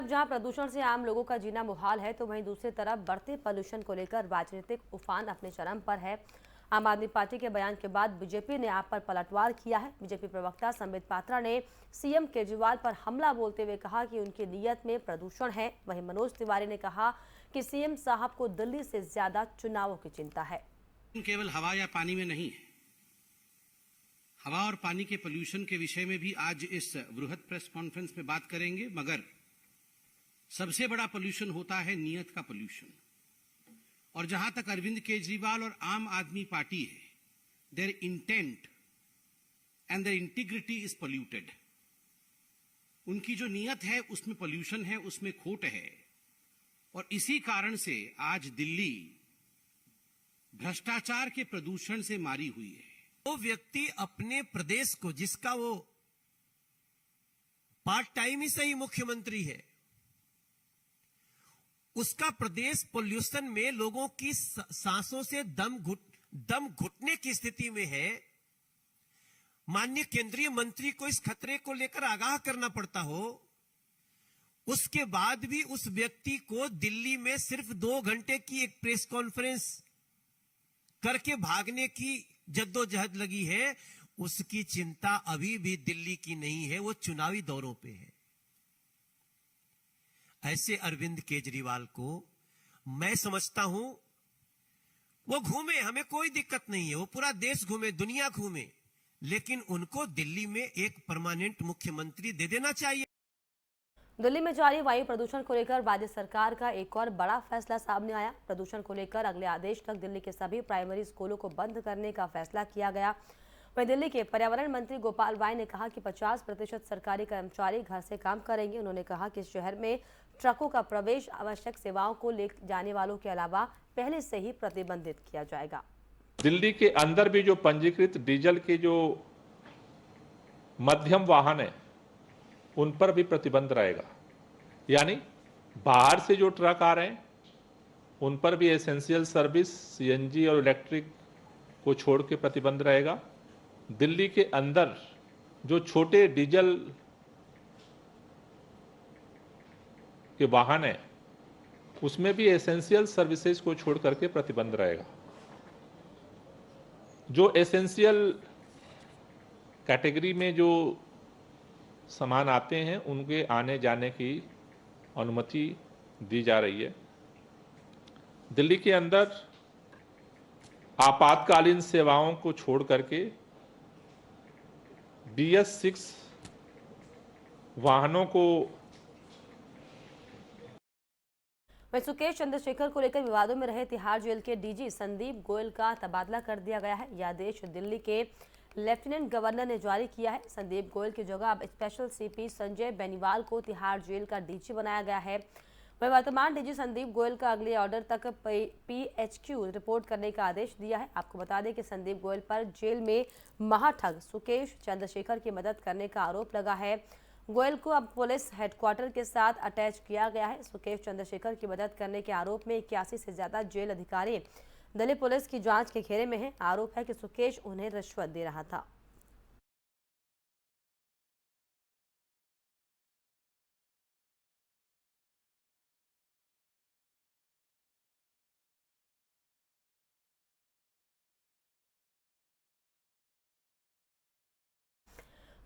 जहां प्रदूषण से आम लोगों का जीना मुहाल है, तो वहीं दूसरी तरफ बढ़ते पोल्यूशन को लेकर राजनीतिक उफान अपने चरम पर है। आम आदमी पार्टी के बयान के बाद बीजेपी ने आप पर पलटवार किया है। बीजेपी प्रवक्ता संबित पात्रा ने सीएम केजरीवाल पर हमला बोलते हुए कहा कि उनकी नीयत में प्रदूषण है। वहीं मनोज तिवारी ने कहा कि सीएम साहब को दिल्ली से ज्यादा चुनावों की चिंता है। केवल हवा या पानी में नहीं है, हवा और पानी के पोल्यूशन के विषय में भी आज इस बृहद प्रेस कॉन्फ्रेंस में बात करेंगे, मगर सबसे बड़ा पोल्यूशन होता है नीयत का पोल्यूशन। और जहां तक अरविंद केजरीवाल और आम आदमी पार्टी है, their intent and their integrity is polluted. उनकी जो नीयत है उसमें पोल्यूशन है, उसमें खोट है। और इसी कारण से आज दिल्ली भ्रष्टाचार के प्रदूषण से मारी हुई है। वो व्यक्ति अपने प्रदेश को, जिसका वो पार्ट टाइम ही सही मुख्यमंत्री है, उसका प्रदेश पोल्यूशन में लोगों की सांसों से दम घुटने की स्थिति में है। माननीय केंद्रीय मंत्री को इस खतरे को लेकर आगाह करना पड़ता हो, उसके बाद भी उस व्यक्ति को दिल्ली में सिर्फ 2 घंटे की एक प्रेस कॉन्फ्रेंस करके भागने की जद्दोजहद लगी है। उसकी चिंता अभी भी दिल्ली की नहीं है, वो चुनावी दौरों पे है। ऐसे अरविंद केजरीवाल को मैं समझता हूं, वो घूमे, हमें कोई दिक्कत नहीं है, वो पूरा देश घूमे, दुनिया घूमे, लेकिन उनको दिल्ली में एक परमानेंट मुख्यमंत्री दे देना चाहिए। दिल्ली में जारी वायु प्रदूषण को लेकर राज्य सरकार का एक और बड़ा फैसला सामने आया। प्रदूषण को लेकर अगले आदेश तक दिल्ली के सभी प्राइमरी स्कूलों को बंद करने का फैसला किया गया। वहीं दिल्ली के पर्यावरण मंत्री गोपाल राय ने कहा कि 50% सरकारी कर्मचारी घर से काम करेंगे। उन्होंने कहा कि शहर में ट्रकों का प्रवेश आवश्यक सेवाओं को ले जाने वालों के अलावा पहले से ही प्रतिबंधित किया जाएगा। दिल्ली के अंदर भी जो पंजीकृत डीजल के जो मध्यम वाहन है, उन पर भी प्रतिबंध रहेगा। यानी बाहर से जो ट्रक आ रहे हैं उन पर भी एसेंशियल सर्विस, सीएनजी और इलेक्ट्रिक को छोड़ के प्रतिबंध रहेगा। दिल्ली के अंदर जो छोटे डीजल के वाहन है, उसमें भी एसेंशियल सर्विसेज को छोड़ करके प्रतिबंध रहेगा। जो एसेंशियल कैटेगरी में जो सामान आते हैं, उनके आने जाने की अनुमति दी जा रही है। दिल्ली के अंदर आपातकालीन सेवाओं को छोड़ करके BS6 वाहनों को। वहीं सुकेश चंद्रशेखर को लेकर विवादों में रहे तिहाड़ जेल के डीजी संदीप गोयल का तबादला कर दिया गया है। यह आदेश दिल्ली के लेफ्टिनेंट गवर्नर ने जारी किया है। संदीप गोयल की जगह अब स्पेशल सीपी संजय बेनीवाल को तिहाड़ जेल का डीजी बनाया गया है। वहीं वर्तमान डीजी संदीप गोयल का अगले ऑर्डर तक PHQ रिपोर्ट करने का आदेश दिया है। आपको बता दें कि संदीप गोयल पर जेल में महाठग सुकेश चंद्रशेखर की मदद करने का आरोप लगा है। गोयल को अब पुलिस हेडक्वार्टर के साथ अटैच किया गया है। सुकेश चंद्रशेखर की मदद करने के आरोप में 81 से ज्यादा जेल अधिकारी दिल्ली पुलिस की जांच के घेरे में है। आरोप है कि सुकेश उन्हें रिश्वत दे रहा था।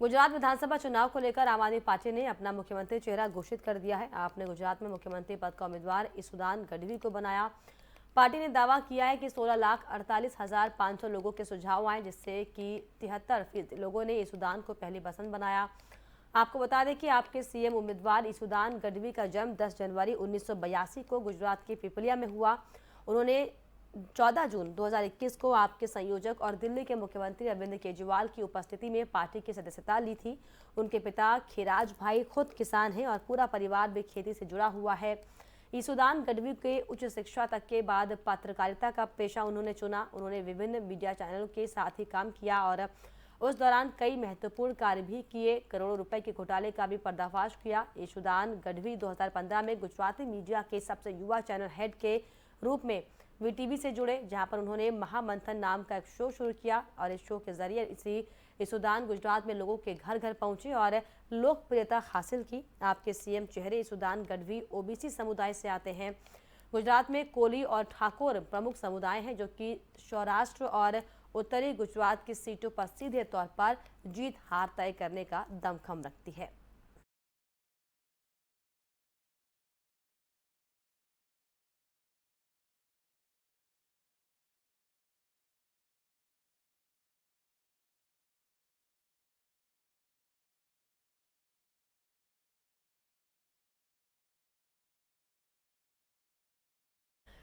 गुजरात विधानसभा चुनाव को लेकर आम आदमी पार्टी ने अपना मुख्यमंत्री चेहरा घोषित कर दिया है। आपने गुजरात में मुख्यमंत्री पद का उम्मीदवार ईसुदान गढ़वी को बनाया। पार्टी ने दावा किया है कि 16,48,500 लोगों के सुझाव आए, जिससे कि 73% लोगों ने ईसुदान को पहली पसंद बनाया। आपको बता दें कि आपके सीएम उम्मीदवार ईसुदान गढ़वी का जन्म 10 जनवरी 1982 को गुजरात के पिपलिया में हुआ। उन्होंने 14 जून 2021 को आपके संयोजक और दिल्ली के मुख्यमंत्री अरविंद केजरीवाल की उपस्थिति में पार्टी की सदस्यता ली थी। उनके पिता खिराज भाई खुद किसान हैं और पूरा परिवार भी खेती से जुड़ा हुआ है। ईसुदान गढ़वी के उच्च शिक्षा तक के बाद पत्रकारिता का पेशा उन्होंने चुना। उन्होंने विभिन्न मीडिया चैनलों के साथ ही काम किया और उस दौरान कई महत्वपूर्ण कार्य भी किए। करोड़ों रुपए के घोटाले का भी पर्दाफाश किया। ईसुदान गढ़वी 2015 में गुजराती मीडिया के सबसे युवा चैनल हेड के रूप में VTV से जुड़े, जहां पर उन्होंने महामंथन नाम का एक शो शुरू किया और इस शो के जरिए इस उड़ान गुजरात में लोगों के घर घर पहुंचे और लोकप्रियता हासिल की। आपके सीएम चेहरे इस उड़ान गढ़वी ओबीसी समुदाय से आते हैं। गुजरात में कोली और ठाकुर प्रमुख समुदाय हैं, जो कि सौराष्ट्र और उत्तरी गुजरात की सीटों पर सीधे तौर पर जीत हार तय करने का दमखम रखती है।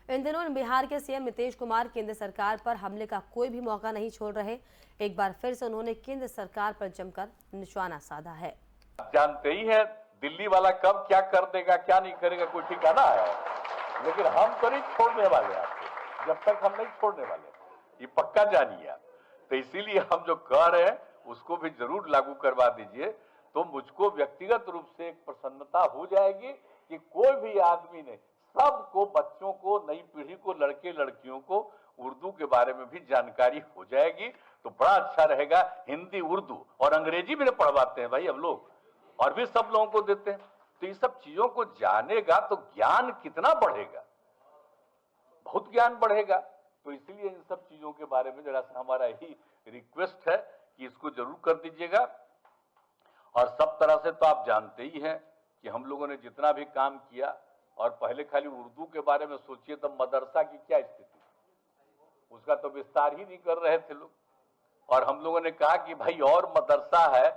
इन दिनों बिहार के सीएम नीतीश कुमार केंद्र सरकार पर हमले का कोई भी मौका नहीं छोड़ रहे। एक बार फिर से उन्होंने केंद्र सरकार पर जमकर निशाना साधा है। जानते ही है दिल्ली वाला कब क्या कर देगा क्या नहीं करेगा कोई ठिकाना है, लेकिन हम तो नहीं छोड़ने वाले आपको, जब तक हम नहीं छोड़ने वाले, ये पक्का जानिए आप। तो इसीलिए हम जो कह रहे हैं उसको भी जरूर लागू करवा दीजिए, तो मुझको व्यक्तिगत रूप से एक प्रसन्नता हो जाएगी कि कोई भी आदमी ने, सबको, बच्चों को, नई पीढ़ी को, लड़के लड़कियों को उर्दू के बारे में भी जानकारी हो जाएगी, तो बड़ा अच्छा रहेगा। हिंदी, उर्दू और अंग्रेजी भी पढ़वाते हैं भाई हम लोग, और भी सब लोगों को देते हैं, तो ये सब चीजों को जानेगा तो ज्ञान कितना बढ़ेगा, बहुत ज्ञान बढ़ेगा। तो इसलिए इन सब चीजों के बारे में जरा सा हमारा यही रिक्वेस्ट है कि इसको जरूर कर दीजिएगा। और सब तरह से तो आप जानते ही हैं कि हम लोगों ने जितना भी काम किया, और पहले खाली उर्दू के बारे में सोचिए तो मदरसा की क्या स्थिति, उसका तो विस्तार ही नहीं कर रहे थे लोग, और हम लोगों ने कहा कि भाई और मदरसा है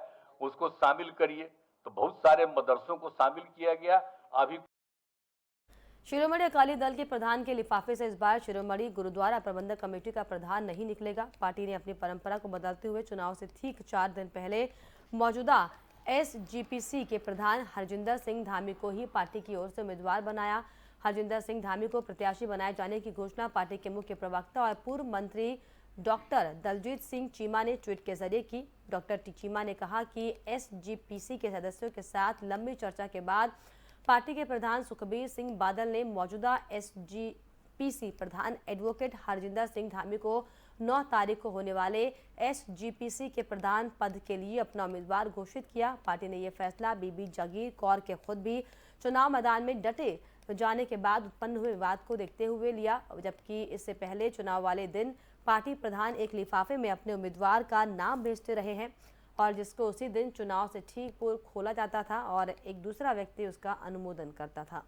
उसको शामिल करिए, तो बहुत सारे मदरसों को शामिल किया गया। अभी शिरोमणि अकाली दल के प्रधान के लिफाफे से इस बार शिरोमणि गुरुद्वारा प्रबंधक कमेटी का प्रधान नहीं निकलेगा। पार्टी ने अपनी परंपरा को बदलते हुए चुनाव से ठीक 4 दिन पहले मौजूदा एसजीपीसी के प्रधान हरजिंदर सिंह धामी को ही पार्टी की ओर से उम्मीदवार बनाया। हरजिंदर सिंह धामी को प्रत्याशी बनाए जाने की घोषणा पार्टी के मुख्य प्रवक्ता और पूर्व मंत्री डॉक्टर दलजीत सिंह चीमा ने ट्वीट के जरिए की। डॉक्टर चीमा ने कहा कि एसजीपीसी के सदस्यों के साथ लंबी चर्चा के बाद पार्टी के प्रधान सुखबीर सिंह बादल ने मौजूदा एसजीपीसी प्रधान एडवोकेट हरजिंदर सिंह धामी को 9 तारीख को होने वाले एसजीपीसी के प्रधान पद के लिए अपना उम्मीदवार घोषित किया। पार्टी ने यह फैसला बीबी जागीर कौर के खुद भी चुनाव मैदान में डटे जाने के बाद उत्पन्न हुए विवाद को देखते हुए लिया, जबकि इससे पहले चुनाव वाले दिन पार्टी प्रधान एक लिफाफे में अपने उम्मीदवार का नाम भेजते रहे हैं, और जिसको उसी दिन चुनाव से ठीक पूर्व खोला जाता था और एक दूसरा व्यक्ति उसका अनुमोदन करता था।